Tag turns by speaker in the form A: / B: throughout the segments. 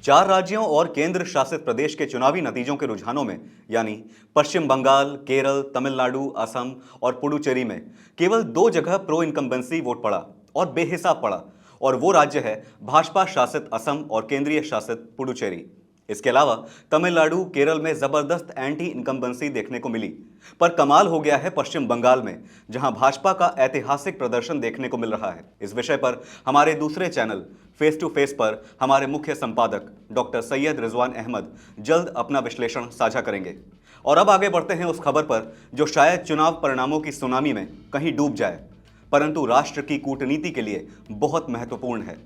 A: चार राज्यों और केंद्र शासित प्रदेश के चुनावी नतीजों के रुझानों में यानी पश्चिम बंगाल, केरल, तमिलनाडु, असम और पुडुचेरी में केवल दो जगह प्रो इनकम्बेंसी वोट पड़ा और बेहिसाब पड़ा, और वो राज्य है भाजपा शासित असम और केंद्रीय शासित पुडुचेरी। इसके अलावा तमिलनाडु, केरल में जबरदस्त एंटी इनकम्बेंसी देखने को मिली। पर कमाल हो गया है पश्चिम बंगाल में, जहां भाजपा का ऐतिहासिक प्रदर्शन देखने को मिल रहा है। इस विषय पर हमारे दूसरे चैनल फेस टू फेस पर हमारे मुख्य संपादक डॉक्टर सैयद रिजवान अहमद जल्द अपना विश्लेषण साझा करेंगे। और अब आगे बढ़ते हैं उस खबर पर जो शायद चुनाव परिणामों की सुनामी में कहीं डूब जाए, परंतु राष्ट्र की कूटनीति के लिए बहुत महत्वपूर्ण है,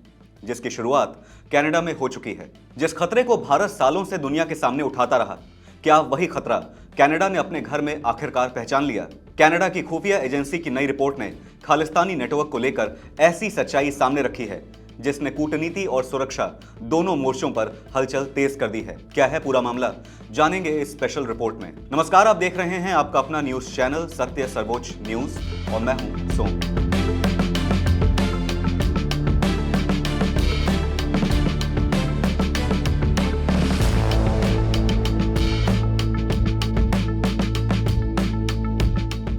A: जिसकी शुरुआत कनाडा में हो चुकी है। जिस खतरे को भारत सालों से दुनिया के सामने उठाता रहा, क्या वही खतरा कनाडा ने अपने घर में आखिरकार पहचान लिया? कनाडा की खुफिया एजेंसी की नई रिपोर्ट ने खालिस्तानी नेटवर्क को लेकर ऐसी सच्चाई सामने रखी है जिसने कूटनीति और सुरक्षा दोनों मोर्चों पर हलचल तेज कर दी है। क्या है पूरा मामला, जानेंगे इस स्पेशल रिपोर्ट में। नमस्कार, आप देख रहे हैं आपका अपना न्यूज चैनल सत्य सर्वोच्च न्यूज और मैं हूं सोम।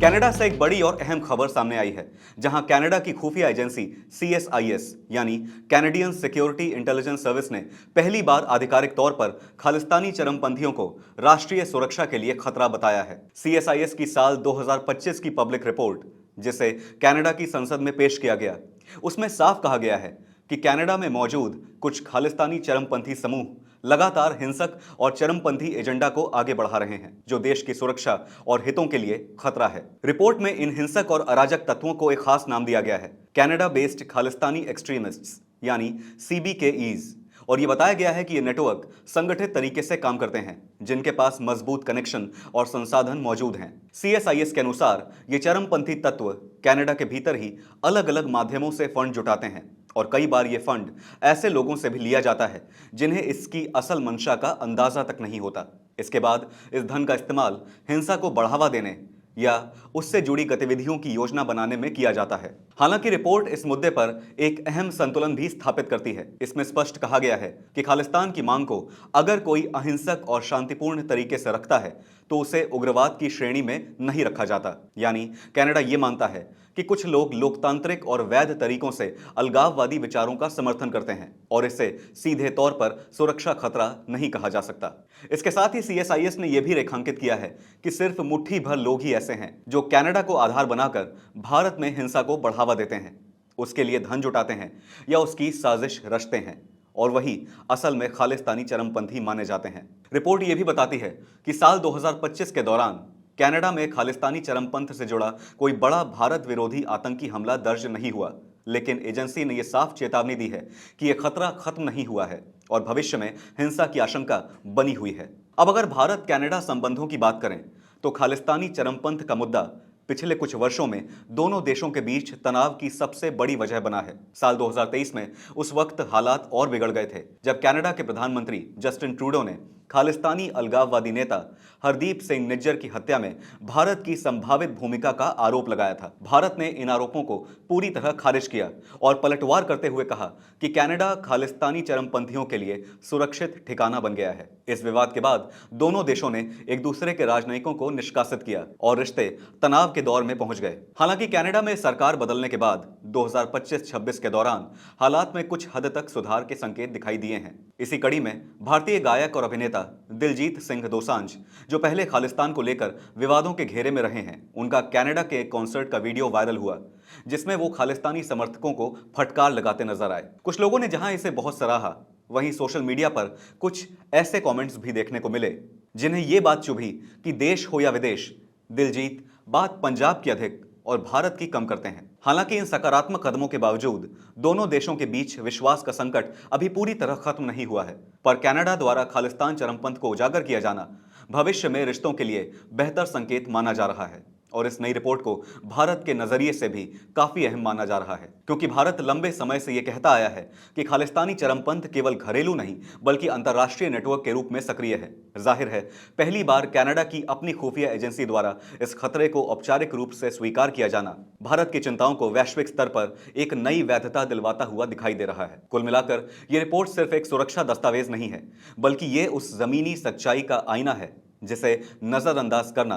A: कनाडा से एक बड़ी और अहम खबर सामने आई है, जहां कनाडा की खुफिया एजेंसी CSIS यानी कैनेडियन सिक्योरिटी इंटेलिजेंस सर्विस ने पहली बार आधिकारिक तौर पर खालिस्तानी चरमपंथियों को राष्ट्रीय सुरक्षा के लिए खतरा बताया है। CSIS की साल 2025 की पब्लिक रिपोर्ट, जिसे कनाडा की संसद में पेश किया गया, उसमें साफ कहा गया है कि कनाडा में मौजूद कुछ खालिस्तानी चरमपंथी समूह लगातार हिंसक और चरमपंथी एजेंडा को आगे बढ़ा रहे हैं, जो देश की सुरक्षा और हितों के लिए खतरा है। रिपोर्ट में इन हिंसक और अराजक तत्वों को एक खास नाम दिया गया है, कनाडा बेस्ड खालिस्तानी एक्सट्रीमिस्ट्स यानी CBKEs, और ये बताया गया है कि ये नेटवर्क संगठित तरीके से काम करते हैं, जिनके पास मजबूत कनेक्शन और संसाधन मौजूद हैं। CSIS के अनुसार ये चरमपंथी तत्व कनाडा के भीतर ही अलग अलग माध्यमों से फंड जुटाते हैं, और कई बार ये फंड ऐसे लोगों से भी लिया जाता है जिन्हें इसकी असल मंशा का अंदाजा तक नहीं होता। इसके बाद इस धन का इस्तेमाल हिंसा को बढ़ावा देने या उससे जुड़ी गतिविधियों की योजना बनाने में किया जाता है। हालांकि रिपोर्ट इस मुद्दे पर एक अहम संतुलन भी स्थापित करती है। इसमें स्पष्ट कहा गया है कि खालिस्तान की मांग को अगर कोई अहिंसक और शांतिपूर्ण तरीके से रखता है तो उसे उग्रवाद की श्रेणी में नहीं रखा जाता। यानी कनाडा ये मानता है कि कुछ लोग लोकतांत्रिक और वैध तरीकों से अलगाववादी विचारों का समर्थन करते हैं और इसे सीधे तौर पर सुरक्षा खतरा नहीं कहा जा सकता। इसके साथ ही CSIS ने यह भी रेखांकित किया है कि सिर्फ मुट्ठी भर लोग ही ऐसे हैं जो कनाडा को आधार बनाकर भारत में हिंसा को बढ़ावा देते हैं, उसके लिए धन जुटाते हैं या उसकी साजिश रचते हैं, और वही असल में खालिस्तानी चरमपंथी माने जाते हैं। रिपोर्ट यह भी बताती है कि साल 2025 के दौरान कनाडा में खालिस्तानी चरमपंथ से जुड़ा कोई बड़ा भारत विरोधी आतंकी हमला दर्ज नहीं हुआ, लेकिन एजेंसी ने यह साफ चेतावनी दी है कि यह खतरा खत्म नहीं हुआ है और भविष्य में हिंसा की आशंका बनी हुई है। अब अगर भारत कनाडा संबंधों की बात करें तो खालिस्तानी चरमपंथ का मुद्दा पिछले कुछ वर्षों में दोनों देशों के बीच तनाव की सबसे बड़ी वजह बना है। साल 2023 में उस वक्त हालात और बिगड़ गए थे जब कनाडा के प्रधानमंत्री जस्टिन ट्रूडो ने खालिस्तानी अलगाववादी नेता हरदीप सिंह निज्जर की हत्या में भारत की संभावित भूमिका का आरोप लगाया था। भारत ने इन आरोपों को पूरी तरह खारिज किया और पलटवार करते हुए कहा कि कनाडा खालिस्तानी चरमपंथियों के लिए सुरक्षित ठिकाना बन गया है। इस विवाद के बाद दोनों देशों ने एक दूसरे के राजनयिकों को निष्कासित किया और रिश्ते तनाव के दौर में पहुंच गए। हालांकि कनाडा में सरकार बदलने के बाद 2025-26 के दौरान हालात में कुछ हद तक सुधार के संकेत दिखाई दिए हैं। इसी कड़ी में भारतीय गायक और अभिनेता दिलजीत सिंह दोसांझ, जो पहले खालिस्तान को लेकर विवादों के घेरे में रहे हैं, उनका कनाडा के एक कॉन्सर्ट का वीडियो वायरल हुआ जिसमें वो खालिस्तानी समर्थकों को फटकार लगाते नजर आए। कुछ लोगों ने जहां इसे बहुत सराहा, वहीं सोशल मीडिया पर कुछ ऐसे कमेंट्स भी देखने को मिले जिन्हें यह बात चुभी कि देश हो या विदेश, दिलजीत बात पंजाब की अधिक और भारत की कम करते हैं। हालांकि इन सकारात्मक कदमों के बावजूद दोनों देशों के बीच विश्वास का संकट अभी पूरी तरह खत्म नहीं हुआ है। पर कनाडा द्वारा खालिस्तान चरमपंथ को उजागर किया जाना भविष्य में रिश्तों के लिए बेहतर संकेत माना जा रहा है। और इस नई रिपोर्ट को भारत के नजरिए से भी काफी अहम माना जा रहा है, क्योंकि भारत लंबे समय से यह कहता आया है कि खालिस्तानी चरमपंथ केवल घरेलू नहीं बल्कि अंतर्राष्ट्रीय नेटवर्क के रूप में सक्रिय है। जाहिर है, पहली बार कनाडा की अपनी खुफिया एजेंसी द्वारा इस खतरे को औपचारिक रूप से स्वीकार किया जाना भारत की चिंताओं को वैश्विक स्तर पर एक नई वैधता दिलवाता हुआ दिखाई दे रहा है। कुल मिलाकर यह रिपोर्ट सिर्फ एक सुरक्षा दस्तावेज नहीं है, बल्कि यह उस जमीनी सच्चाई का आईना है जिसे नजरअंदाज करना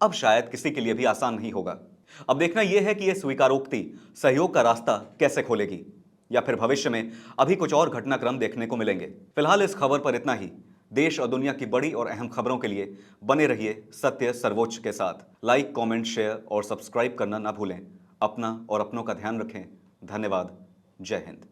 A: अब शायद किसी के लिए भी आसान नहीं होगा। अब देखना यह है कि यह स्वीकारोक्ति सहयोग का रास्ता कैसे खोलेगी, या फिर भविष्य में अभी कुछ और घटनाक्रम देखने को मिलेंगे। फिलहाल इस खबर पर इतना ही। देश और दुनिया की बड़ी और अहम खबरों के लिए बने रहिए सत्य सर्वोच्च के साथ। लाइक, कमेंट, शेयर और सब्सक्राइब करना ना भूलें। अपना और अपनों का ध्यान रखें। धन्यवाद। जय हिंद।